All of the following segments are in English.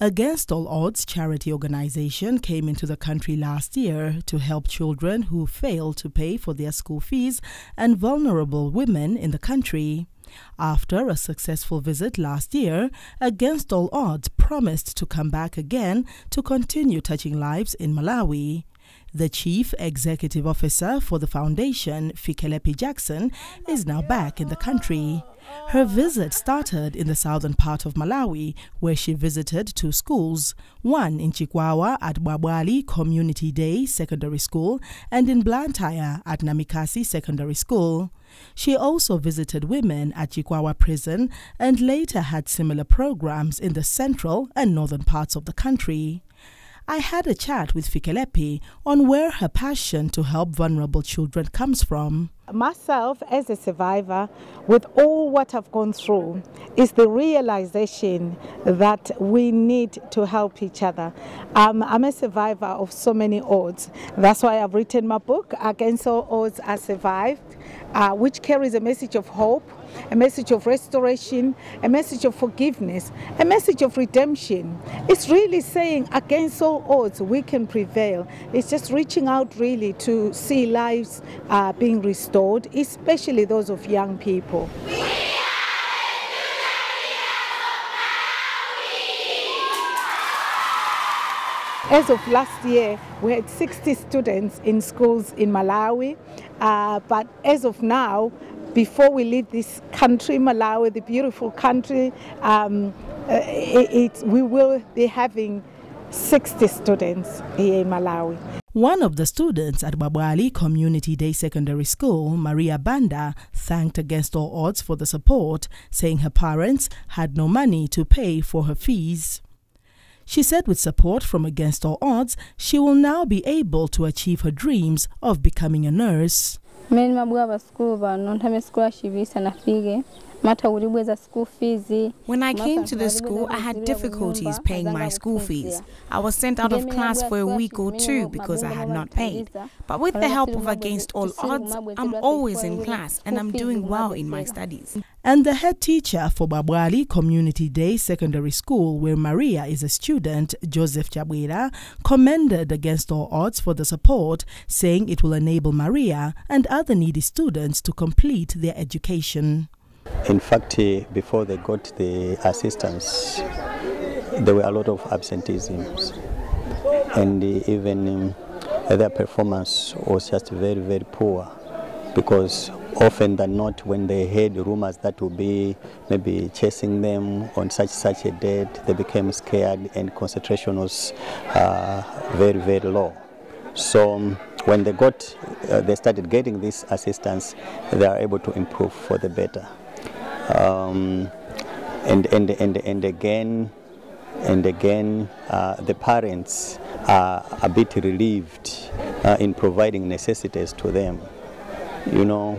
Against All Odds charity organization came into the country last year to help children who fail to pay for their school fees and vulnerable women in the country. After a successful visit last year, Against All Odds promised to come back again to continue touching lives in Malawi. The Chief Executive Officer for the foundation, Fikelepi Jackson, is now back in the country. Her visit started in the southern part of Malawi, where she visited two schools, one in Chikwawa at Bwabwali Community Day Secondary School and in Blantyre at Namikasi Secondary School. She also visited women at Chikwawa Prison and later had similar programs in the central and northern parts of the country. I had a chat with Fikelepi on where her passion to help vulnerable children comes from. Myself, as a survivor, with all what I've gone through, is the realization that we need to help each other. I'm a survivor of so many odds. That's why I've written my book, Against All Odds I Survived, which carries a message of hope, a message of restoration, a message of forgiveness, a message of redemption. It's really saying against all odds we can prevail. It's just reaching out really to see lives being restored, especially those of young people. As of last year, we had 60 students in schools in Malawi, but as of now, before we leave this country, Malawi, the beautiful country, we will be having 60 students here in Malawi. One of the students at Bwabwali Community Day Secondary School, Maria Banda, thanked Against All Odds for the support, saying her parents had no money to pay for her fees. She said with support from Against All Odds, she will now be able to achieve her dreams of becoming a nurse. When I came to the school, I had difficulties paying my school fees. I was sent out of class for a week or two because I had not paid. But with the help of Against All Odds, I'm always in class and I'm doing well in my studies. And the head teacher for Bwabwali Community Day Secondary School, where Maria is a student, Joseph Chabwera, commended Against All Odds for the support, saying it will enable Maria and other needy students to complete their education. In fact, before they got the assistance, there were a lot of absenteeisms, and even their performance was just very, very poor, because often than not, when they heard rumors that would be maybe chasing them on such a date, they became scared and concentration was very, very low. So when they started getting this assistance, they are able to improve for the better. And again, the parents are a bit relieved in providing necessities to them. You know,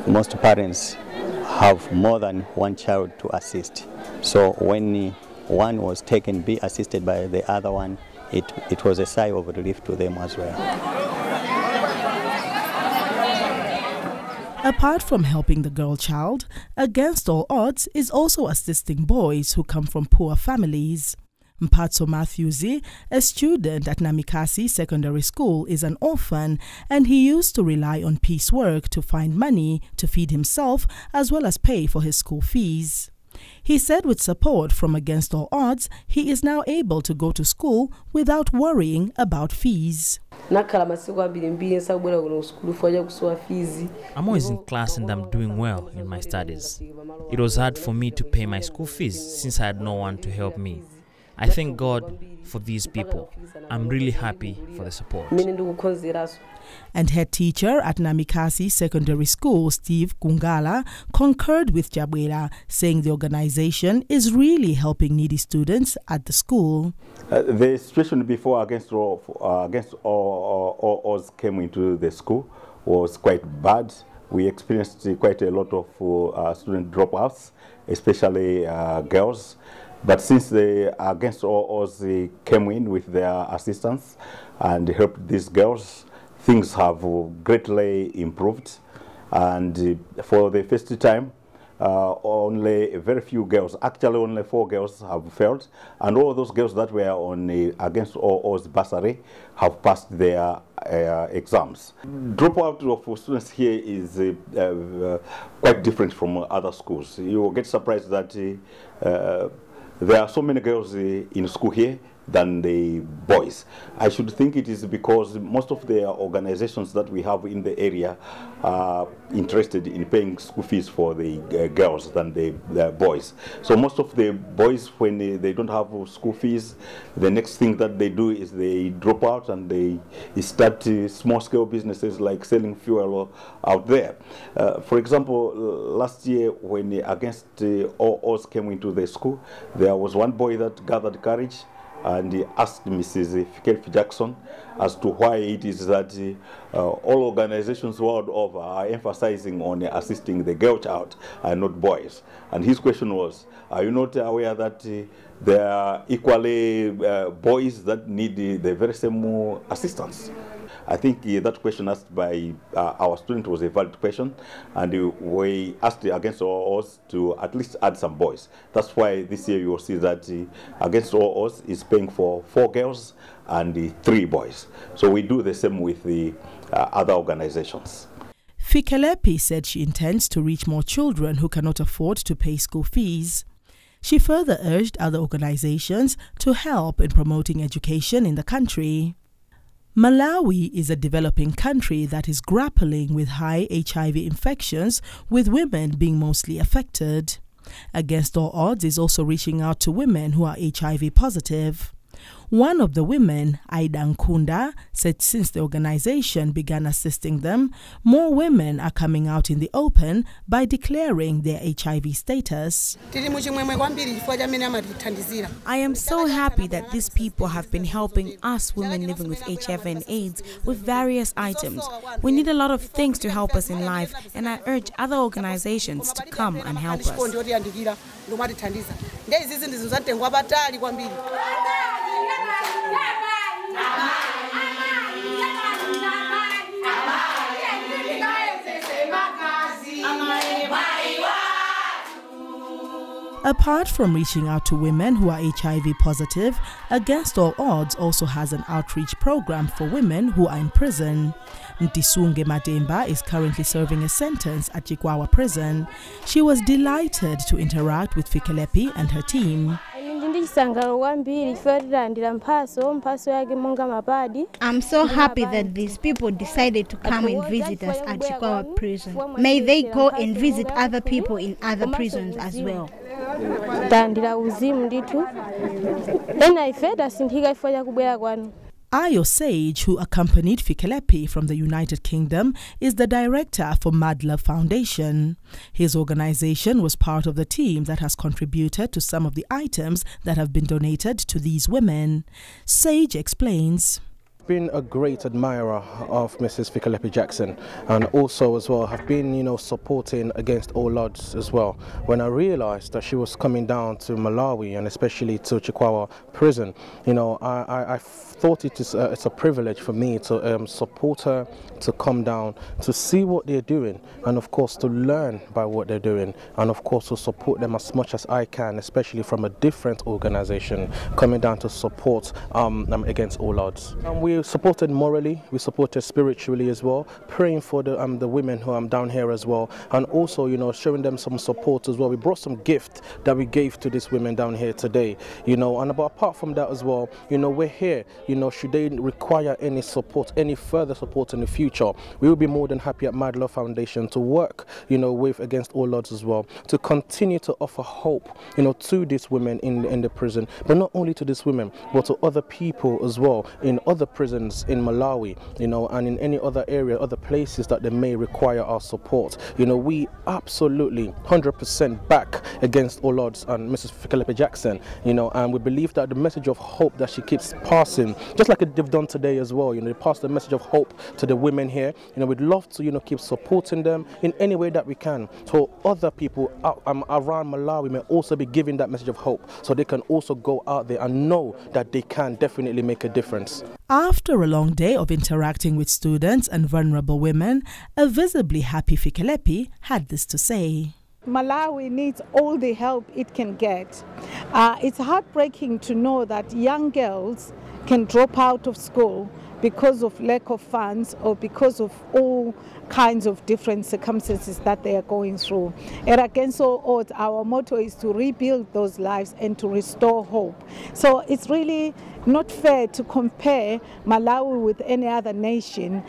most parents have more than one child to assist. So when one was taken, be assisted by the other one, it was a sigh of relief to them as well. Apart from helping the girl child, Against All Odds is also assisting boys who come from poor families. Mpatso Matthewsy, a student at Namikasi Secondary School, is an orphan, and he used to rely on piecework to find money to feed himself as well as pay for his school fees. He said with support from Against All Odds, he is now able to go to school without worrying about fees. I'm always in class and I'm doing well in my studies. It was hard for me to pay my school fees since I had no one to help me. I thank God for these people. I'm really happy for the support. And head teacher at Namikasi Secondary School, Steve Kungala, concurred with Chabwera, saying the organization is really helping needy students at the school. The situation before Against All Odds came into the school was quite bad. We experienced quite a lot of student dropouts, especially girls. But since the Against All Odds came in with their assistance and helped these girls, things have greatly improved. And for the first time, only very few girls, actually only 4 girls have failed, and all those girls that were on against all odds bursary have passed their exams. Dropout of students here is quite different from other schools. You will get surprised that there are so many girls in school here than the boys. I should think it is because most of the organizations that we have in the area are interested in paying school fees for the girls than the boys. So most of the boys, when they don't have school fees, the next thing that they do is they drop out and they start small-scale businesses like selling fuel out there. For example, last year when against all odds came into the school, there was one boy that gathered courage and he asked Mrs. Fikelepi Jackson as to why it is that all organizations world over are emphasizing on assisting the girl child and not boys. And his question was, are you not aware that there are equally boys that need the very same assistance? I think that question asked by our student was a valid question, and we asked against all odds to at least add some boys. That's why this year you will see that against all odds is paying for 4 girls and 3 boys. So we do the same with the other organizations. Fikelepi said she intends to reach more children who cannot afford to pay school fees. She further urged other organizations to help in promoting education in the country. Malawi is a developing country that is grappling with high HIV infections, with women being mostly affected. Against All Odds is also reaching out to women who are HIV positive. One of the women, Aida Nkunda, said since the organization began assisting them, more women are coming out in the open by declaring their HIV status. I am so happy that these people have been helping us women living with HIV and AIDS with various items. We need a lot of things to help us in life, and I urge other organizations to come and help us. Apart from reaching out to women who are HIV positive, Against All Odds also has an outreach program for women who are in prison. Ntisunge Mademba is currently serving a sentence at Chikwawa prison. She was delighted to interact with Fikelepi and her team. I'm so happy that these people decided to come and visit us at Chikwawa prison. May they go and visit other people in other prisons as well. Ayo Sage, who accompanied Fikelepi from the United Kingdom, is the director for Mad Love Foundation. His organization was part of the team that has contributed to some of the items that have been donated to these women. Sage explains. Been a great admirer of Mrs. Fikelepi Jackson, and also as well have been supporting Against All Odds as well. When I realized that she was coming down to Malawi and especially to Chikwawa prison, I thought it's a privilege for me to support her, to come down, to see what they're doing, and of course to learn by what they're doing, and of course to support them as much as I can, especially from a different organization coming down to support Against All Odds. We supported morally, we supported spiritually as well, praying for the women who are down here as well, and also showing them some support as well. We brought some gift that we gave to these women down here today, and apart from that as well, we're here, should they require any support, any further support in the future, we will be more than happy at Mad Love Foundation to work with Against All Odds as well, to continue to offer hope to these women in the prison, but not only to these women but to other people as well in other prisons in Malawi, and in any other area, other places that they may require our support. We absolutely 100% back Against All Odds and Mrs. Fikelepi Jackson, and we believe that the message of hope that she keeps passing, just like they've done today as well, they pass the message of hope to the women here. We'd love to, keep supporting them in any way that we can, so other people around Malawi may also be giving that message of hope, so they can also go out there and know that they can definitely make a difference. After a long day of interacting with students and vulnerable women, a visibly happy Fikelepi had this to say. Malawi needs all the help it can get. It's heartbreaking to know that young girls can drop out of school because of lack of funds or because of all kinds of different circumstances that they are going through. And against all odds, our motto is to rebuild those lives and to restore hope. So it's really not fair to compare Malawi with any other nation.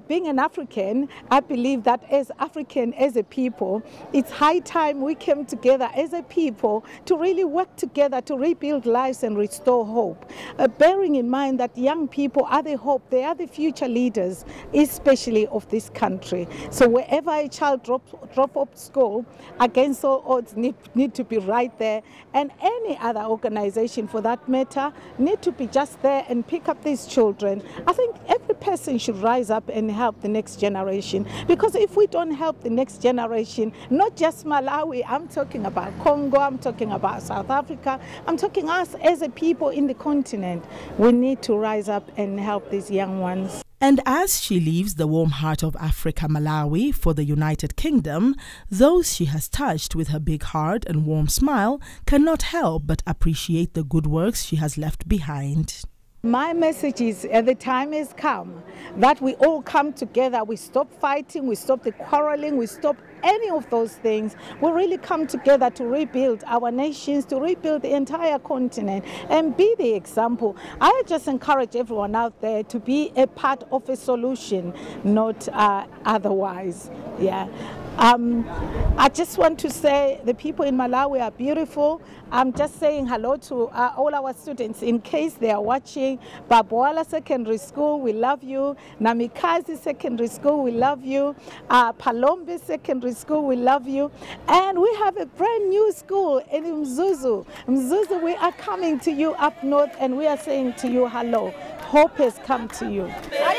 Being an African, I believe that as African, as a people, it's high time we came together as a people to really work together to rebuild lives and restore hope. Bearing in mind that young people are the hope, they are the future leaders, especially of this country. So wherever a child drop off school, against all odds need to be right there, and any other organization for that matter need to be just there and pick up these children. I think every person should rise up and help the next generation, because if we don't help the next generation, not just Malawi, I'm talking about Congo, I'm talking about South Africa, I'm talking us as a people in the continent, we need to rise up and help these young ones. And as she leaves the warm heart of Africa, Malawi, for the United Kingdom, those she has touched with her big heart and warm smile cannot help but appreciate the good works she has left behind. My message is the time has come that we all come together, we stop fighting, we stop the quarreling, we stop any of those things. We really come together to rebuild our nations, to rebuild the entire continent and be the example. I just encourage everyone out there to be a part of a solution, not otherwise. Yeah. I just want to say the people in Malawi are beautiful. I'm just saying hello to all our students in case they are watching. Babwala Secondary School, we love you. Namikazi Secondary School, we love you. Palombe Secondary School, we love you. And we have a brand new school in Mzuzu. Mzuzu, we are coming to you up north and we are saying to you hello. Hope has come to you. Yeah.